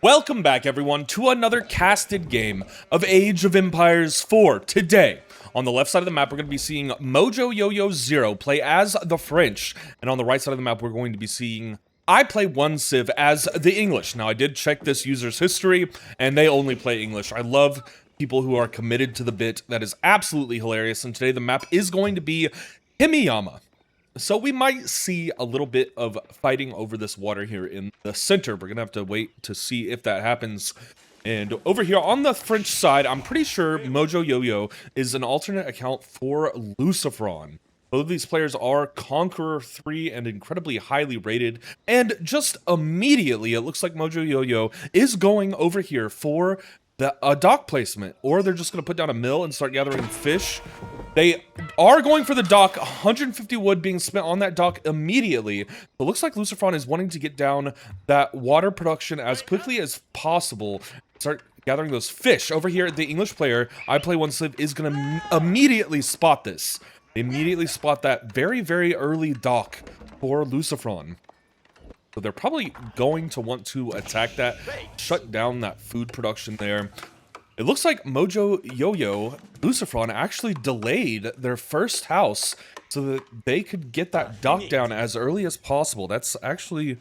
Welcome back, everyone, to another casted game of Age of Empires 4. Today, on the left side of the map, we're going to be seeing Mojo Yo-Yo Zero play as the French. And on the right side of the map, we're going to be seeing I play one Civ as the English. Now, I did check this user's history, and they only play English. I love people who are committed to the bit. That is absolutely hilarious. And today, the map is going to be Himiyama. So we might see a little bit of fighting over this water here in the center. We're going to have to wait to see if that happens. And over here on the French side, I'm pretty sure Mojo Yo-Yo is an alternate account for Lucifron. Both of these players are Conqueror 3 and incredibly highly rated. And just immediately, it looks like Mojo Yo-Yo is going over here for a dock placement. Or they're just going to put down a mill and start gathering fish. They are going for the dock, 150 wood being spent on that dock immediately. It looks like Lucifron is wanting to get down that water production as quickly as possible. Start gathering those fish. Over here, the English player, I play one Civ, is going to immediately spot this. They immediately spot that very, very early dock for Lucifron. So they're probably going to want to attack that, shut down that food production there. It looks like Mojo Yo-Yo, Lucifron, actually delayed their first house so that they could get that dock down as early as possible. That's actually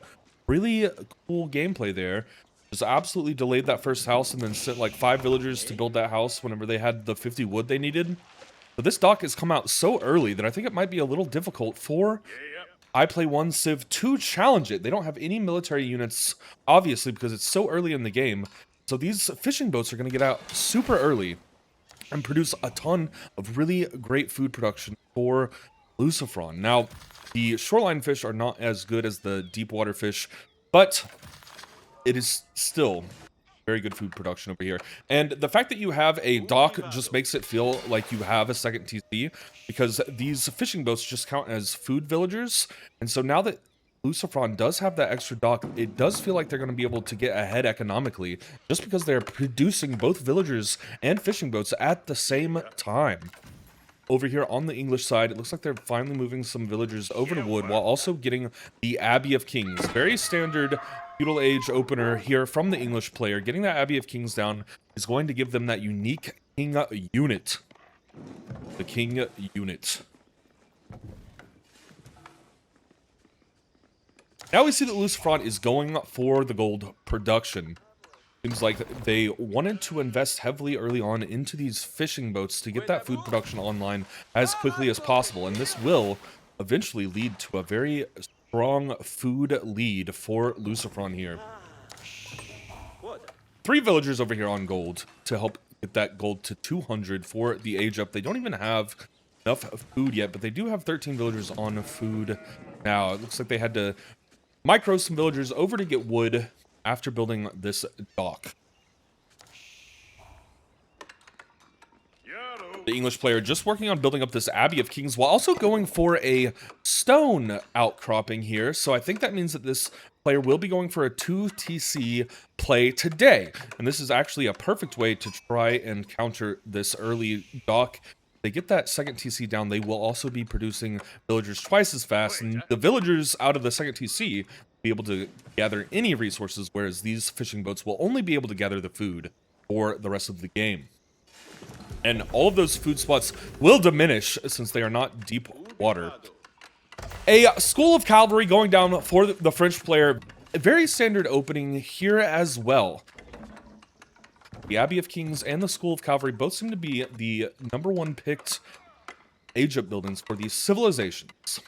really cool gameplay there. Just absolutely delayed that first house and then sent like 5 villagers to build that house whenever they had the 50 wood they needed. But this dock has come out so early that I think it might be a little difficult for I Play One Civ to challenge it. They don't have any military units, obviously, because it's so early in the game. So these fishing boats are going to get out super early and produce a ton of really great food production for Lucifron. Now, the shoreline fish are not as good as the deep water fish, but it is still very good food production over here. And the fact that you have a dock just makes it feel like you have a second TC, because these fishing boats just count as food villagers. And so now that Lucifron does have that extra dock, it does feel like they're going to be able to get ahead economically just because they're producing both villagers and fishing boats at the same time. Over here on the English side, it looks like they're finally moving some villagers over to wood while also getting the Abbey of Kings. Very standard Feudal Age opener here from the English player. Getting that Abbey of Kings down is going to give them that unique king unit. The king unit. Now we see that Lucifron is going for the gold production. Seems like they wanted to invest heavily early on into these fishing boats to get that food production online as quickly as possible. And this will eventually lead to a very strong food lead for Lucifron here. 3 villagers over here on gold to help get that gold to 200 for the age up. They don't even have enough food yet, but they do have 13 villagers on food now. It looks like they had to micro some villagers over to get wood after building this dock. The English player just working on building up this Abbey of Kings while also going for a stone outcropping here. So I think that means that this player will be going for a 2 TC play today. And this is actually a perfect way to try and counter this early dock. They get that second TC down, they will also be producing villagers twice as fast, and the villagers out of the second TC will be able to gather any resources, whereas these fishing boats will only be able to gather the food for the rest of the game. And all of those food spots will diminish since they are not deep water. A school of cavalry going down for the French player. A very standard opening here as well. The Abbey of Kings and the School of Cavalry both seem to be the #1 picked age-up buildings for these civilizations.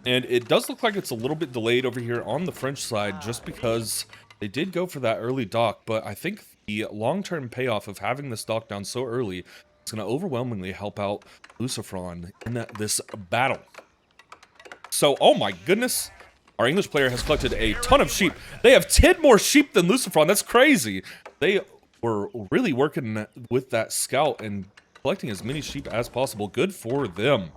And it does look like it's a little bit delayed over here on the French side just because they did go for that early dock, but I think the long-term payoff of having this dock down so early is going to overwhelmingly help out Lucifron in this battle. So, oh my goodness. Our English player has collected a ton of sheep. They have 10 more sheep than Lucifron. That's crazy. They were really working with that scout and collecting as many sheep as possible. Good for them.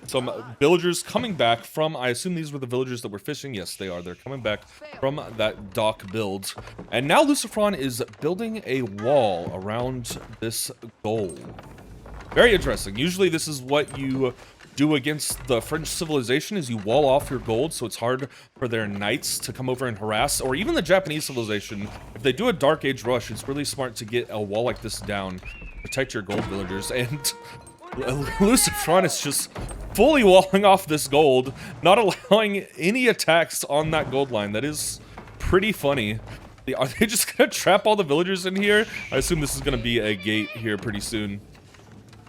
Some villagers coming back from, I assume these were the villagers that were fishing. Yes, they are. They're coming back from that dock build. And now Lucifron is building a wall around this goal. Very interesting. Usually this is what you do against the French civilization is you wall off your gold, so it's hard for their knights to come over and harass, or even the Japanese civilization. If they do a Dark Age rush, it's really smart to get a wall like this down, protect your gold villagers, and Lucifron is just fully walling off this gold, not allowing any attacks on that gold line. That is pretty funny. Are they just gonna trap all the villagers in here? I assume this is gonna be a gate here pretty soon.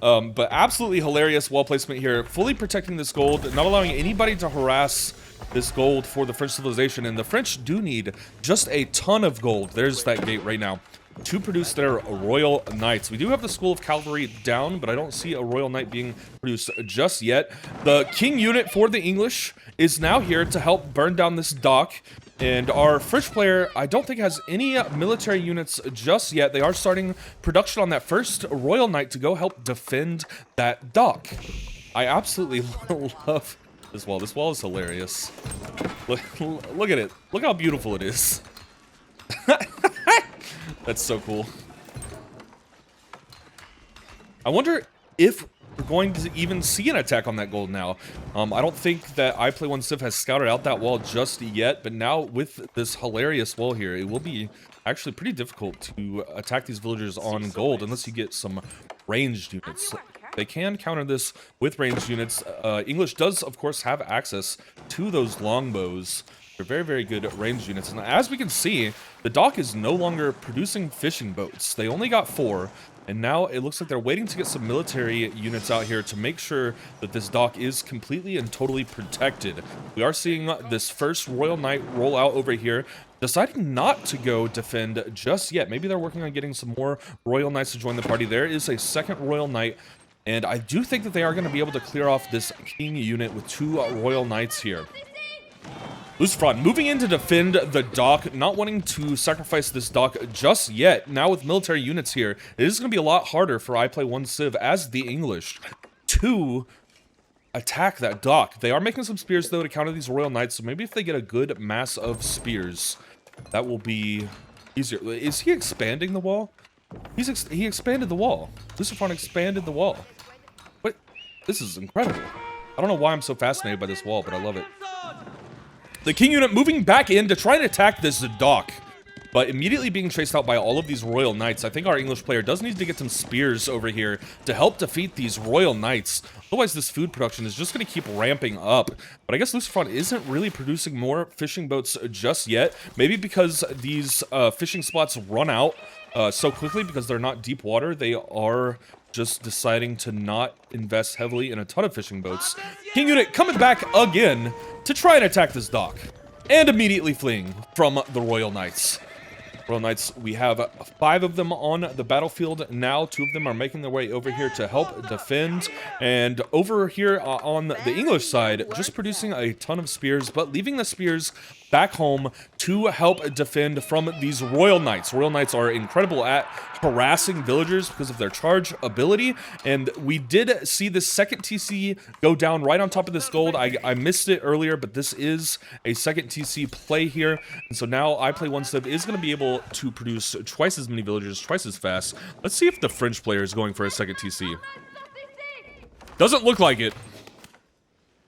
But absolutely hilarious wall placement here, fully protecting this gold, not allowing anybody to harass this gold for the French civilization. And the French do need just a ton of gold. There's that gate right now to produce their Royal Knights. We do have the School of Cavalry down, but I don't see a Royal Knight being produced just yet. The King unit for the English is now here to help burn down this dock. And our French player, I don't think has any military units just yet. They are starting production on that first Royal Knight to go help defend that dock. I absolutely love this wall. This wall is hilarious. Look at it. Look how beautiful it is. That's so cool. I wonder if we're going to even see an attack on that gold now. I don't think that I Play One Civ has scouted out that wall just yet, but now with this hilarious wall here, it will be actually pretty difficult to attack these villagers on gold unless you get some ranged units. They can counter this with ranged units. English does, of course, have access to those longbows. They're very, very good ranged units. And as we can see, the dock is no longer producing fishing boats. They only got 4. And now it looks like they're waiting to get some military units out here to make sure that this dock is completely and totally protected. We are seeing this first Royal Knight roll out over here, deciding not to go defend just yet. Maybe they're working on getting some more Royal Knights to join the party. There is a second Royal Knight, and I do think that they are going to be able to clear off this King unit with 2 Royal Knights here. Lucifron moving in to defend the dock, not wanting to sacrifice this dock just yet. Now with military units here, it is going to be a lot harder for I Play One Civ as the English to attack that dock. They are making some spears though to counter these Royal Knights, so maybe if they get a good mass of spears, that will be easier. Is he expanding the wall? He expanded the wall. Lucifron expanded the wall. What? This is incredible. I don't know why I'm so fascinated by this wall, but I love it. The King unit moving back in to try and attack this dock, but immediately being chased out by all of these Royal Knights. I think our English player does need to get some spears over here to help defeat these Royal Knights. Otherwise, this food production is just going to keep ramping up. But I guess Lucifron isn't really producing more fishing boats just yet. Maybe because these fishing spots run out so quickly because they're not deep water. They are just deciding to not invest heavily in a ton of fishing boats. King unit coming back again to try and attack this dock, and immediately fleeing from the Royal Knights. Royal Knights, we have 5 of them on the battlefield now. 2 of them are making their way over here to help defend. And over here on the English side, just producing a ton of spears, but leaving the spears back home to help defend from these Royal Knights. Royal Knights are incredible at harassing villagers because of their charge ability, and we did see the second TC go down right on top of this gold. I missed it earlier, but this is a second TC play here, and so now I Play One Civ is going to be able to produce twice as many villagers, twice as fast. Let's see if the French player is going for a second TC. Doesn't look like it.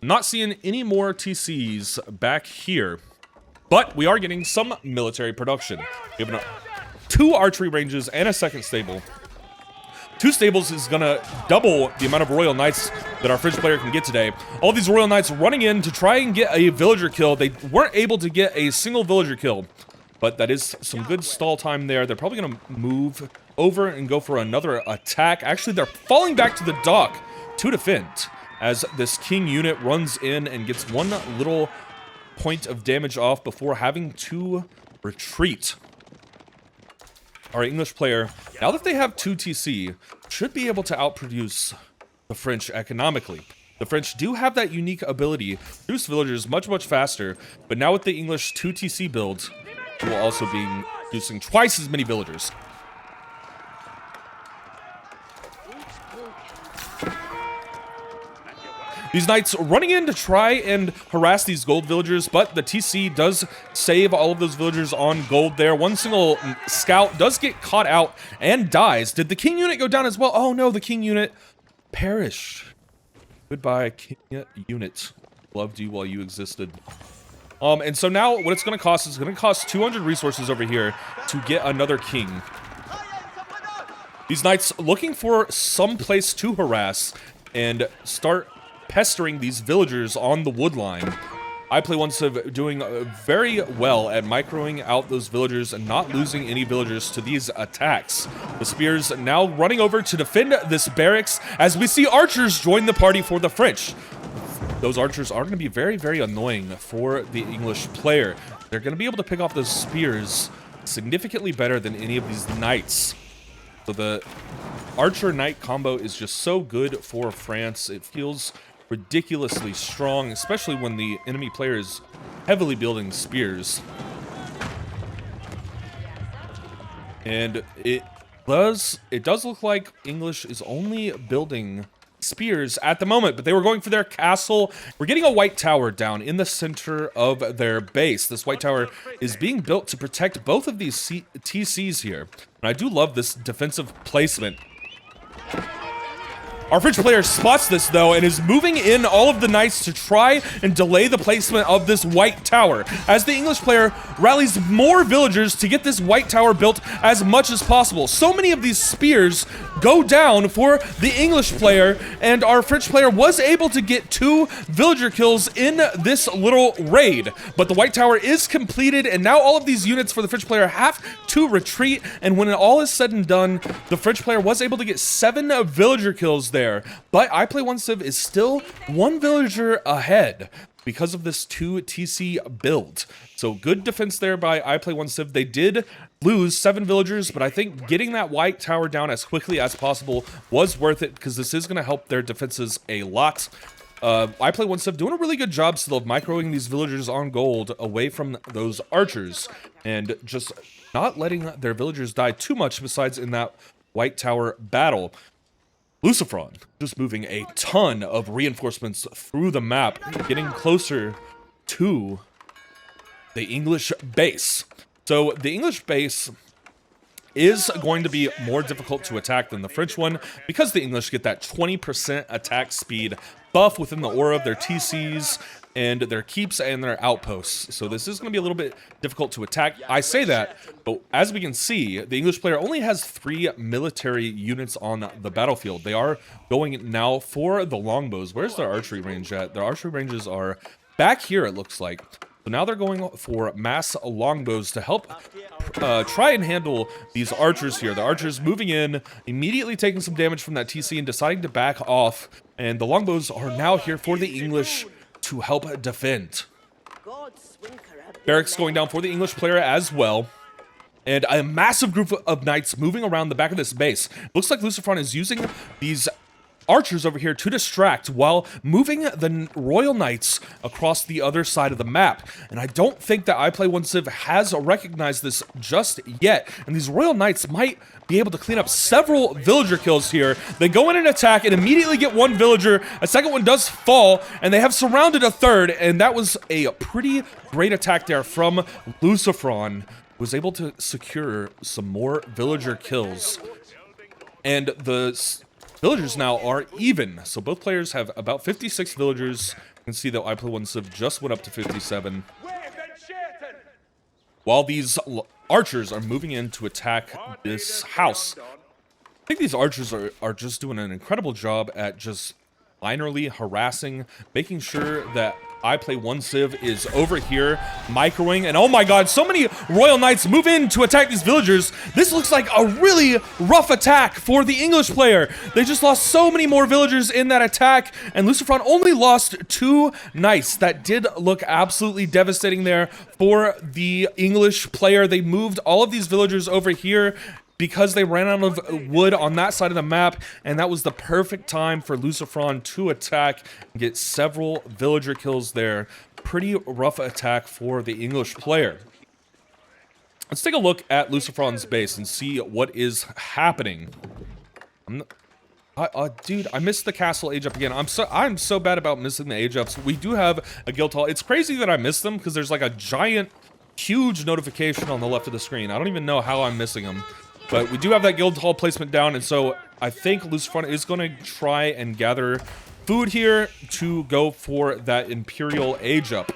Not seeing any more TCs back here. But we are getting some military production. We have 2 archery ranges and a second stable. 2 stables is gonna double the amount of Royal Knights that our French player can get today. All these Royal Knights running in to try and get a villager kill. They weren't able to get a single villager kill, but that is some good stall time there. They're probably gonna move over and go for another attack. Actually, they're falling back to the dock to defend as this King unit runs in and gets one little point of damage off before having to retreat. Our English player, now that they have 2 TC, should be able to outproduce the French economically. The French do have that unique ability to produce villagers much, much faster, but now with the English 2 TC build, we will also be producing twice as many villagers. These knights running in to try and harass these gold villagers, but the TC does save all of those villagers on gold there. One single scout does get caught out and dies. Did the King unit go down as well? Oh no, the King unit perished. Goodbye, king unit. Loved you while you existed. And so now what it's going to cost is going to cost 200 resources over here to get another king. These knights looking for some place to harass and start pestering these villagers on the wood line. I play one Civ doing very well at microing out those villagers and not losing any villagers to these attacks. The spears now running over to defend this barracks as we see archers join the party for the French. Those archers are going to be very, very annoying for the English player. They're going to be able to pick off those spears significantly better than any of these knights. So the archer-knight combo is just so good for France. It feels ridiculously strong, especially when the enemy player is heavily building spears. And it does look like English is only building spears at the moment, but they were going for their castle. We're getting a white tower down in the center of their base. This white tower is being built to protect both of these TCs here. And I do love this defensive placement. Our French player spots this, though, and is moving in all of the knights to try and delay the placement of this white tower, as the English player rallies more villagers to get this white tower built as much as possible. So many of these spears go down for the English player, and our French player was able to get 2 villager kills in this little raid. But the white tower is completed, and now all of these units for the French player have to retreat, and when all is said and done, the French player was able to get 7 villager kills there. But I Play One Civ is still 1 villager ahead because of this 2 TC build. So good defense there by I Play One Civ. They did lose 7 villagers, but I think getting that white tower down as quickly as possible was worth it, because this is going to help their defenses a lot. I Play One Civ doing a really good job still of microing these villagers on gold away from those archers, and just not letting their villagers die too much besides in that white tower battle. Lucifron just moving a ton of reinforcements through the map, getting closer to the English base. So the English base is going to be more difficult to attack than the French one, because the English get that 20% attack speed buff within the aura of their TCs and their keeps and their outposts. So this is going to be a little bit difficult to attack. I say that, but as we can see, the English player only has 3 military units on the battlefield. They are going now for the longbows. Where's their archery range at? Their archery ranges are back here, it looks like. So now they're going for mass longbows to help try and handle these archers here. The archers moving in, immediately taking some damage from that TC and deciding to back off. And the longbows are now here for the English to help defend. Barracks going down for the English player as well. And a massive group of knights moving around the back of this base. Looks like Lucifron is using these archers over here to distract while moving the Royal Knights across the other side of the map. And I don't think that I Play One Civ has recognized this just yet. And these Royal Knights might be able to clean up several villager kills here. They go in and attack and immediately get 1 villager. A second one does fall, and they have surrounded a third. And that was a pretty great attack there from Lucifron. Was able to secure some more villager kills. And the villagers now are even, so both players have about 56 villagers. You can see that I Play One Civ just went up to 57. While these archers are moving in to attack this house. I think these archers are just doing an incredible job at just minorly harassing, making sure that I Play One Civ is over here, microing, and oh my god, so many Royal Knights move in to attack these villagers. This looks like a really rough attack for the English player. They just lost so many more villagers in that attack, and Lucifron only lost 2 knights. That did look absolutely devastating there for the English player. They moved all of these villagers over here because they ran out of wood on that side of the map, and that was the perfect time for Lucifron to attack and get several villager kills there. Pretty rough attack for the English player. Let's take a look at Lucifron's base and see what is happening. Dude, I missed the castle age up again. I'm so bad about missing the age ups. We do have a guild hall. It's crazy that I missed them because there's like a giant, huge notification on the left of the screen. I don't even know how I'm missing them. But we do have that guild hall placement down, and so I think Lucifron is going to try and gather food here to go for that Imperial age up.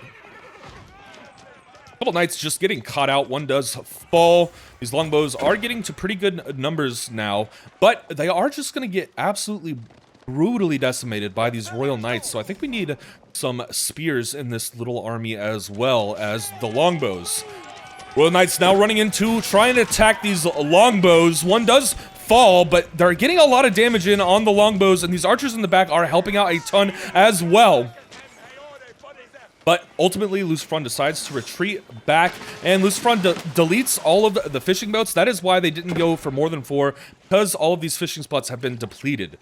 Couple knights just getting caught out. One does fall. These longbows are getting to pretty good numbers now, but they are just going to get absolutely brutally decimated by these royal knights. So I think we need some spears in this little army as well as the longbows. Royal knights now running into trying to attack these longbows. One does fall, but they're getting a lot of damage in on the longbows, and these archers in the back are helping out a ton as well. But ultimately, Lucifron decides to retreat back, and Lucifron deletes all of the fishing boats. That is why they didn't go for more than 4, because all of these fishing spots have been depleted.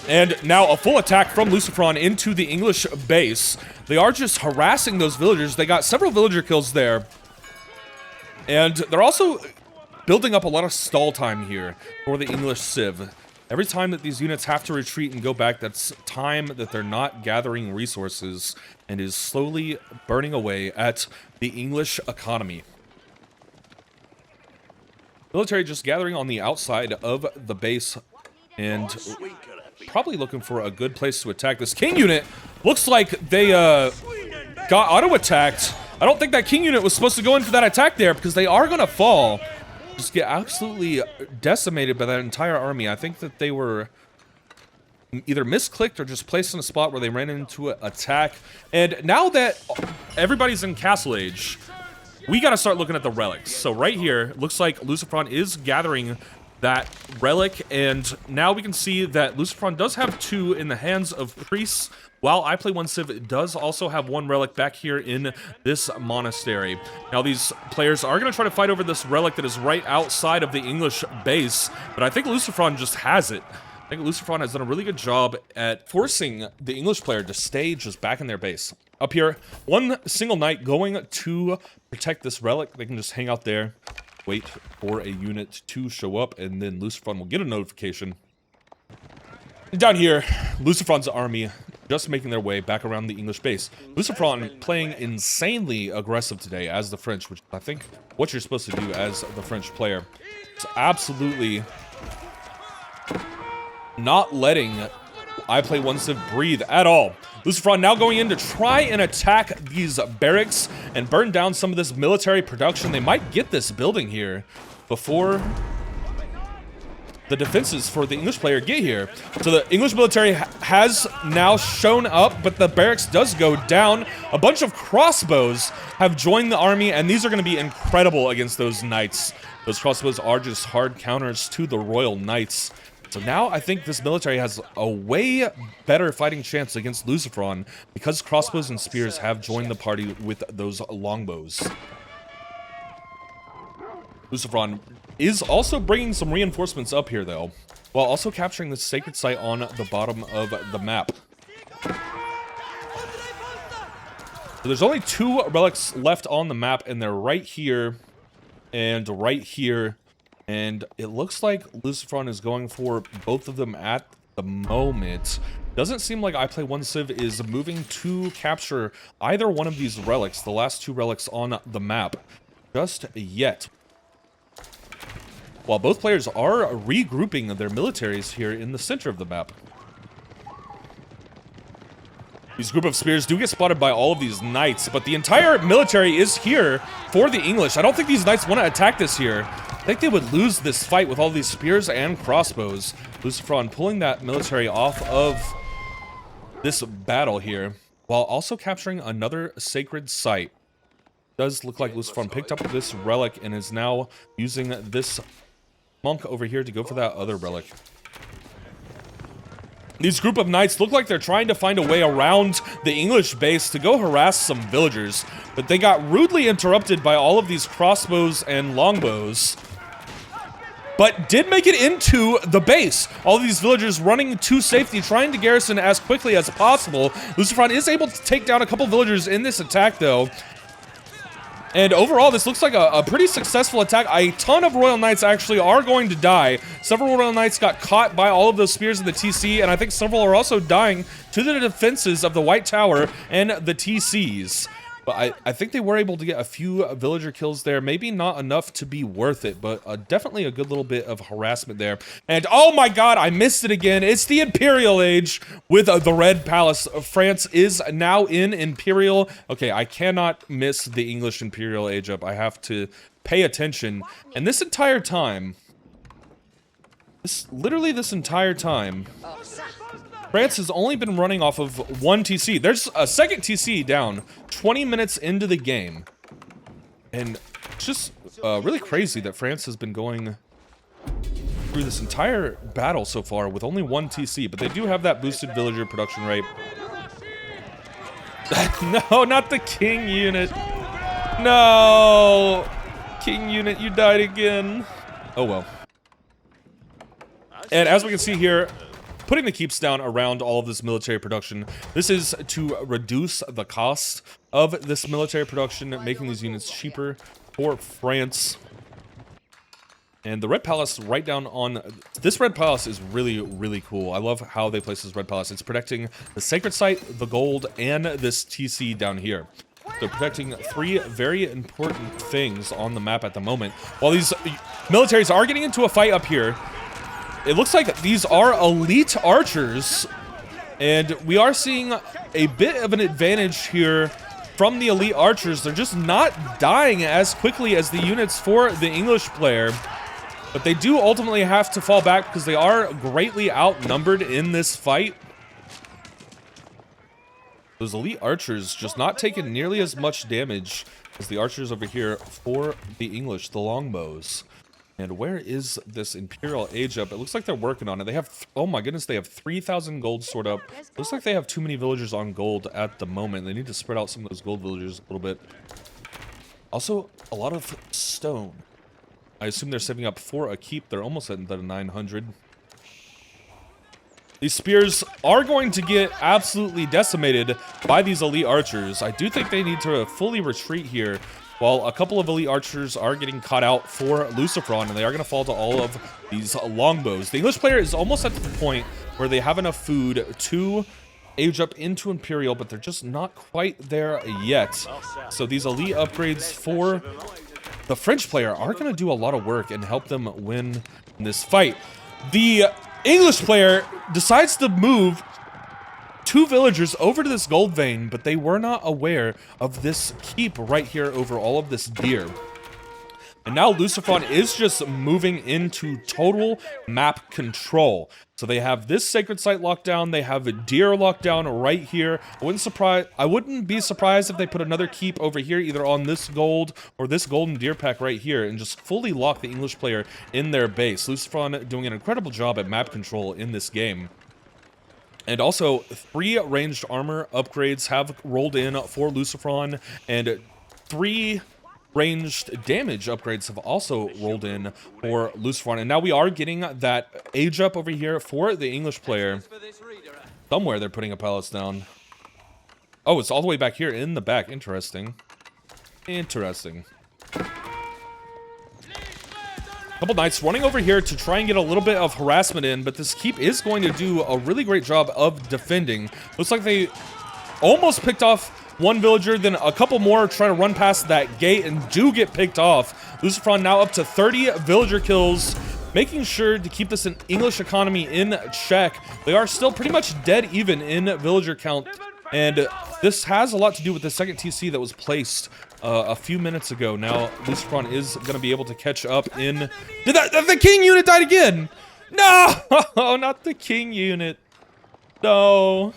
And now a full attack from Lucifron into the English base. They are just harassing those villagers. They got several villager kills there. And they're also building up a lot of stall time here for the English Civ. Every time that these units have to retreat and go back, that's time that they're not gathering resources and is slowly burning away at the English economy. Military just gathering on the outside of the base and probably looking for a good place to attack. This king unit looks like they got auto-attacked. I don't think that king unit was supposed to go in for that attack there because they are going to fall. Just get absolutely decimated by that entire army. I think that they were either misclicked or just placed in a spot where they ran into an attack. And now that everybody's in Castle Age, we got to start looking at the relics. So right here, looks like Lucifron is gathering that relic, and now we can see that Lucifron does have 2 in the hands of priests, while I Play 1 Civ does also have 1 relic back here in this monastery. Now these players are going to try to fight over this relic that is right outside of the English base, but I think Lucifron just has it. I think Lucifron has done a really good job at forcing the English player to stay just back in their base. Up here, 1 single knight going to protect this relic. They can just hang out there, wait for a unit to show up, and then Lucifron will get a notification. And down here, Lucifron's army just making their way back around the English base. Lucifron playing insanely aggressive today as the French, which I think what you're supposed to do as the French player. It's absolutely not letting I Play 1 Civ breathe at all. Lucifron now going in to try and attack these barracks and burn down some of this military production. They might get this building here before the defenses for the English player get here. So the English military has now shown up, but the barracks does go down. A bunch of crossbows have joined the army, and these are going to be incredible against those knights. Those crossbows are just hard counters to the royal knights. So now I think this military has a way better fighting chance against Lucifron because crossbows and spears have joined the party with those longbows. Lucifron is also bringing some reinforcements up here, though, while also capturing the sacred site on the bottom of the map. So there's only 2 relics left on the map, and they're right here and right here. And it looks like Lucifron is going for both of them at the moment. Doesn't seem like I Play 1 Civ is moving to capture either one of these relics, the last 2 relics on the map, just yet. While both players are regrouping their militaries here in the center of the map. These group of spears do get spotted by all of these knights, but the entire military is here for the English. I don't think these knights want to attack this here. I think they would lose this fight with all these spears and crossbows. Lucifron pulling that military off of this battle here, while also capturing another sacred site. Does look like Lucifron picked up this relic and is now using this monk over here to go for that other relic. These group of knights look like they're trying to find a way around the English base to go harass some villagers, but they got rudely interrupted by all of these crossbows and longbows, but did make it into the base. All of these villagers running to safety, trying to garrison as quickly as possible. Lucifron is able to take down a couple villagers in this attack, though. And overall, this looks like a pretty successful attack. A ton of Royal Knights actually are going to die. Several Royal Knights got caught by all of those spears in the TC, and I think several are also dying to the defenses of the White Tower and the TCs. But I think they were able to get a few villager kills there. Maybe not enough to be worth it, but definitely a good little bit of harassment there. And oh my god, I missed it again. It's the Imperial Age with the Red Palace. France is now in Imperial. Okay, I cannot miss the English Imperial Age up. I have to pay attention. And this entire time, literally this entire time, France has only been running off of one TC. There's a second TC down 20 minutes into the game. And it's just really crazy that France has been going through this entire battle so far with only one TC. But they do have that boosted villager production rate. No, not the king unit. No. King unit, you died again. Oh well. And as we can see here, putting the keeps down around all of this military production. This is to reduce the cost of this military production, making these units cheaper for France. And the Red Palace right down on... This Red Palace is really, really cool. I love how they place this Red Palace. It's protecting the Sacred Site, the gold, and this TC down here. They're protecting three very important things on the map at the moment. While these militaries are getting into a fight up here, it looks like these are elite archers, and we are seeing a bit of an advantage here from the elite archers. They're just not dying as quickly as the units for the English player, but they do ultimately have to fall back because they are greatly outnumbered in this fight. Those elite archers just not taking nearly as much damage as the archers over here for the English, the longbows. And where is this Imperial Age up? It looks like they're working on it. They have, oh my goodness, they have 3,000 gold stored up. Looks like they have too many villagers on gold at the moment. They need to spread out some of those gold villagers a little bit. Also, a lot of stone. I assume they're saving up for a keep. They're almost at the 900. These spears are going to get absolutely decimated by these elite archers. I do think they need to fully retreat here, while a couple of elite archers are getting caught out for Lucifron, and they are going to fall to all of these longbows. The English player is almost at the point where they have enough food to age up into Imperial, but they're just not quite there yet. So these elite upgrades for the French player are going to do a lot of work and help them win this fight. The English player decides to move two villagers over to this gold vein, but they were not aware of this keep right here over all of this deer. And now Lucifron is just moving into total map control. So they have this sacred site locked down, they have a deer locked down right here. I wouldn't be surprised if they put another keep over here, either on this gold or this golden deer pack right here, and just fully lock the English player in their base. Lucifron doing an incredible job at map control in this game. And also, 3 ranged armor upgrades have rolled in for Lucifron, and 3 ranged damage upgrades have also rolled in for Lucifron. And now we are getting that age up over here for the English player. Somewhere they're putting a palace down. Oh, it's all the way back here in the back. Interesting. Interesting. Couple knights running over here to try and get a little bit of harassment in, but this keep is going to do a really great job of defending. Looks like they almost picked off one villager, then a couple more trying to run past that gate and do get picked off. Lucifron now up to 30 villager kills, making sure to keep this English economy in check. They are still pretty much dead even in villager count, and this has a lot to do with the second TC that was placed a few minutes ago. Now Lucifron is going to be able to catch up in... The king unit died again! No! Not the king unit. No.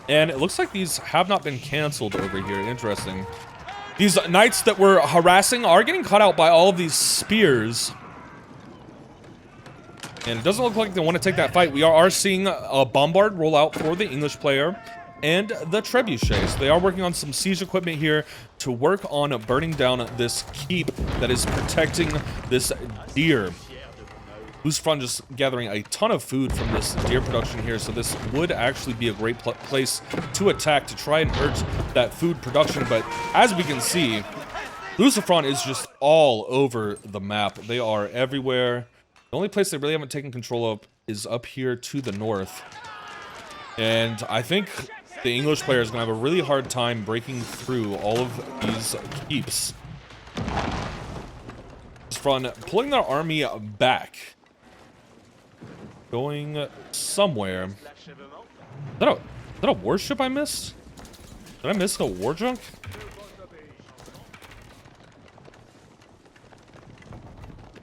And it looks like these have not been canceled over here. Interesting. These knights that were harassing are getting caught out by all of these spears. And it doesn't look like they want to take that fight. We are seeing a bombard roll out for the English player and the trebuchets. So they are working on some siege equipment here to work on burning down this keep that is protecting this deer. Lucifron just gathering a ton of food from this deer production here, so this would actually be a great place to attack to try and hurt that food production. But as we can see, Lucifron is just all over the map. They are everywhere. The only place they really haven't taken control of is up here to the north. And I think the English player is going to have a really hard time breaking through all of these keeps. From pulling their army back. Going somewhere. Is that a warship I missed? Did I miss a war junk?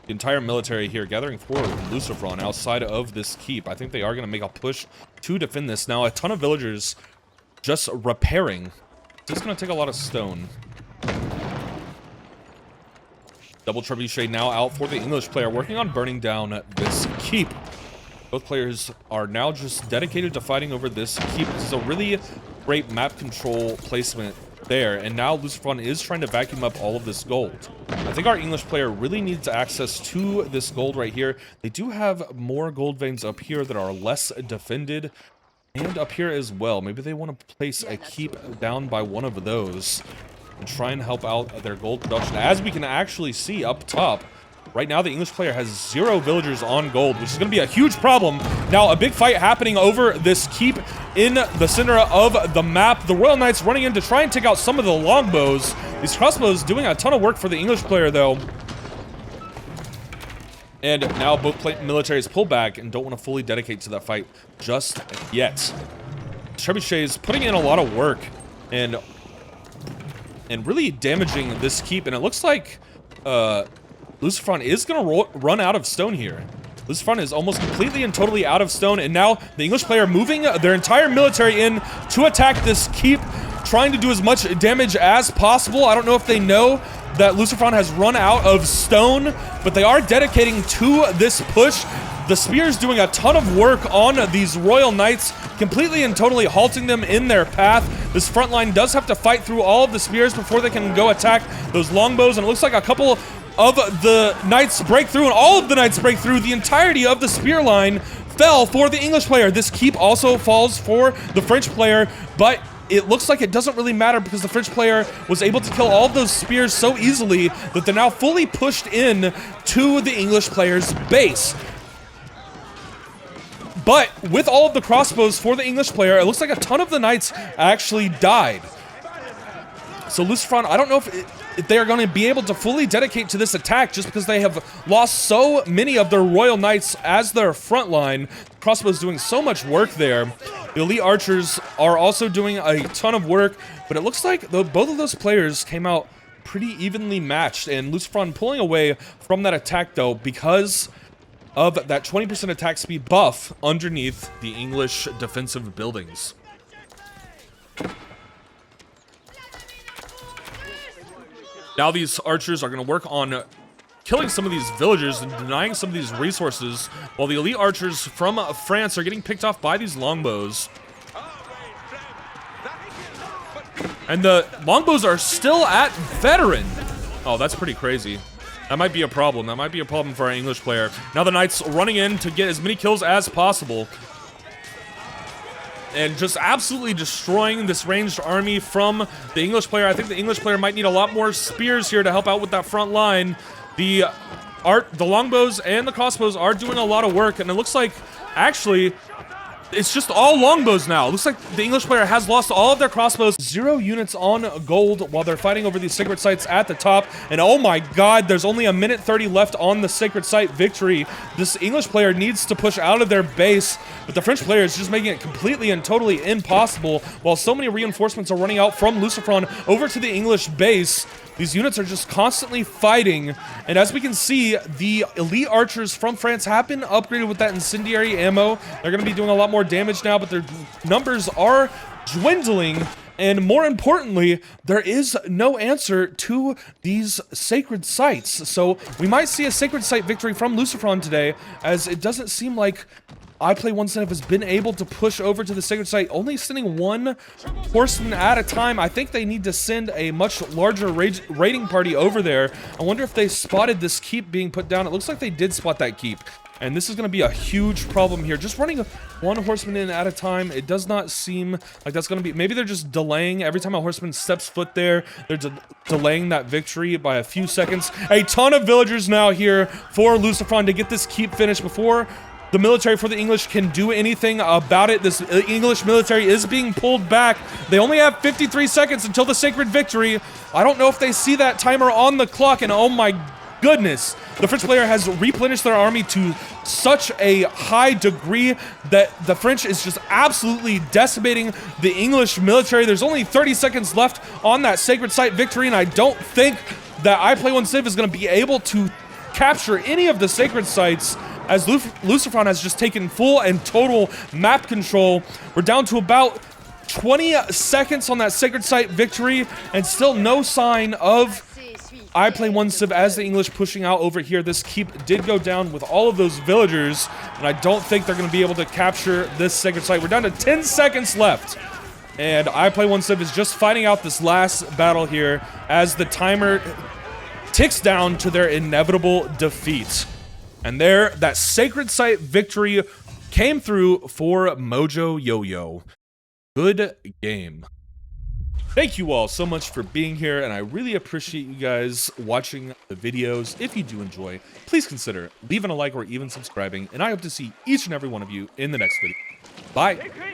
The entire military here gathering for Lucifron outside of this keep. I think they are going to make a push to defend this. Now, a ton of villagers just repairing. This is going to take a lot of stone. Double trebuchet now out for the English player, working on burning down this keep. Both players are now just dedicated to fighting over this keep. This is a really great map control placement there, and now Lucifron is trying to vacuum up all of this gold. I think our English player really needs access to this gold right here. They do have more gold veins up here that are less defended, and up here as well. Maybe they want to place a keep down by one of those and try and help out their gold production. As we can actually see up top, right now the English player has 0 villagers on gold, which is going to be a huge problem. Now, a big fight happening over this keep in the center of the map. The Royal Knights running in to try and take out some of the longbows. These crossbows doing a ton of work for the English player, though. And now both militaries pull back and don't want to fully dedicate to that fight just yet. Trebuchet is putting in a lot of work and really damaging this keep, and it looks like Lucifron is going to run out of stone here. Lucifron is almost completely and totally out of stone, and now the English player moving their entire military in to attack this keep, trying to do as much damage as possible. I don't know if they know that Lucifron has run out of stone, but they are dedicating to this push. The spears doing a ton of work on these Royal Knights, completely and totally halting them in their path. This front line does have to fight through all of the spears before they can go attack those longbows, and it looks like a couple of the Knights break through, and all of the Knights break through. The entirety of the spear line fell for the English player. This keep also falls for the French player, but it looks like it doesn't really matter because the French player was able to kill all of those spears so easily that they're now fully pushed in to the English player's base. But with all of the crossbows for the English player, it looks like a ton of the Knights actually died. So Lucifron, I don't know if they are going to be able to fully dedicate to this attack just because they have lost so many of their Royal Knights as their front line. Crossbows doing so much work there. The elite archers are also doing a ton of work, but it looks like both of those players came out pretty evenly matched, and Lucifron pulling away from that attack though because of that 20% attack speed buff underneath the English defensive buildings. Now these archers are going to work on killing some of these villagers and denying some of these resources, while the elite archers from France are getting picked off by these longbows. And the longbows are still at veteran. Oh, that's pretty crazy. That might be a problem. That might be a problem for our English player. Now the Knights running in to get as many kills as possible. And just absolutely destroying this ranged army from the English player. I think the English player might need a lot more spears here to help out with that front line. The longbows and the crossbows are doing a lot of work, and it looks like, actually, it's just all longbows now. It looks like the English player has lost all of their crossbows. 0 units on gold while they're fighting over these sacred sites at the top. And oh my god, there's only 1:30 left on the sacred site victory. This English player needs to push out of their base, but the French player is just making it completely and totally impossible while so many reinforcements are running out from Lucifron over to the English base. These units are just constantly fighting, and as we can see, the elite archers from France have been upgraded with that incendiary ammo. They're going to be doing a lot more damage now, but their numbers are dwindling, and more importantly, there is no answer to these sacred sites. So we might see a sacred site victory from Lucifron today, as it doesn't seem like iPlay1Setup has been able to push over to the sacred site, only sending 1 horseman at a time. I think they need to send a much larger raiding party over there. I wonder if they spotted this keep being put down. It looks like they did spot that keep. And this is going to be a huge problem here. Just running 1 horseman in at a time, it does not seem like that's going to be... Maybe they're just delaying. Every time a horseman steps foot there, they're delaying that victory by a few seconds. A ton of villagers now here for Lucifron to get this keep finished before the military for the English can do anything about it. This English military is being pulled back. They only have 53 seconds until the sacred victory. I don't know if they see that timer on the clock, and oh my goodness, the French player has replenished their army to such a high degree that the French is just absolutely decimating the English military. There's only 30 seconds left on that sacred site victory, and I don't think that I Play One Civ is going to be able to capture any of the sacred sites, as Lucifron has just taken full and total map control. We're down to about 20 seconds on that sacred site victory, and still no sign of I Play One Civ as the English pushing out over here. This keep did go down with all of those villagers, and I don't think they're going to be able to capture this sacred site. We're down to 10 seconds left, and I Play One Civ is just fighting out this last battle here as the timer ticks down to their inevitable defeat. And there, that sacred site victory came through for Mojo Yo-Yo. Good game. Thank you all so much for being here, and I really appreciate you guys watching the videos. If you do enjoy, please consider leaving a like or even subscribing, and I hope to see each and every one of you in the next video. Bye!